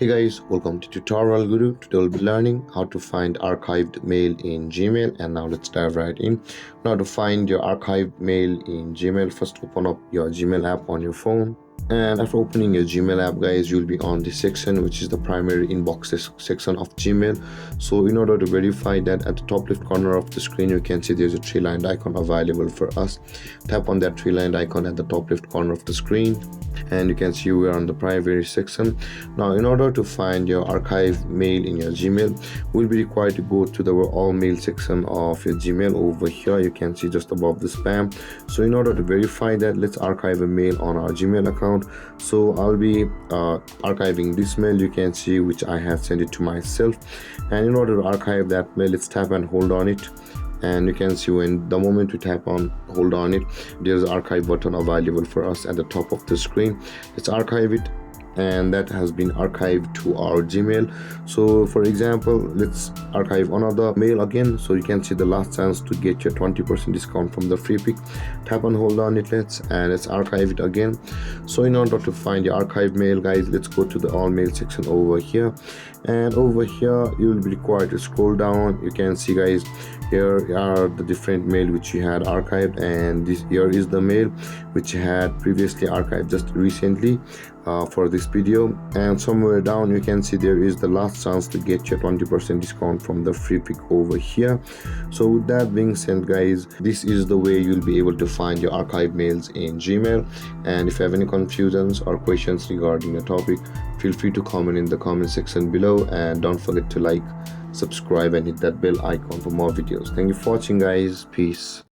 Hey guys, welcome to TutorialGuru. Today we'll be learning how to find archived mail in Gmail, and now let's dive right in. Now to find your archived mail in Gmail, first open up your Gmail app on your phone. And after opening your Gmail app, guys, you'll be on this section, which is the primary inbox section of Gmail. So in order to verify that, at the top left corner of the screen, you can see there's a three-lined icon available for us. Tap on that three-lined icon at the top left corner of the screen, and you can see we're on the primary section. Now in order to find your archived mail in your Gmail, we'll be required to go to the all mail section of your Gmail. Over here you can see just above the spam. So in order to verify that, let's archive a mail on our Gmail account. So I'll be archiving this mail, you can see, which I have sent it to myself. And in order to archive that mail, let's tap and hold on it, and you can see when the moment we tap on hold on it, there's an archive button available for us at the top of the screen. Let's archive it, and that has been archived to our Gmail. So for example, let's archive another mail again, so you can see the last chance to get your 20% discount from the free pick. Tap and hold on it, let's archive it again. So in order to find your archive mail, guys, let's go to the all mail section over here, and over here you will be required to scroll down. You can see, guys, here are the different mail which you had archived, and this here is the mail which you had previously archived just recently for this video. And somewhere down you can see there is the last chance to get your 20% discount from the free pick over here. So with that being said, guys, this is the way you'll be able to find your archived mails in Gmail. And if you have any confusions or questions regarding the topic, feel free to comment in the comment section below, and don't forget to like, subscribe, and hit that bell icon for more videos. Thank you for watching, guys. Peace.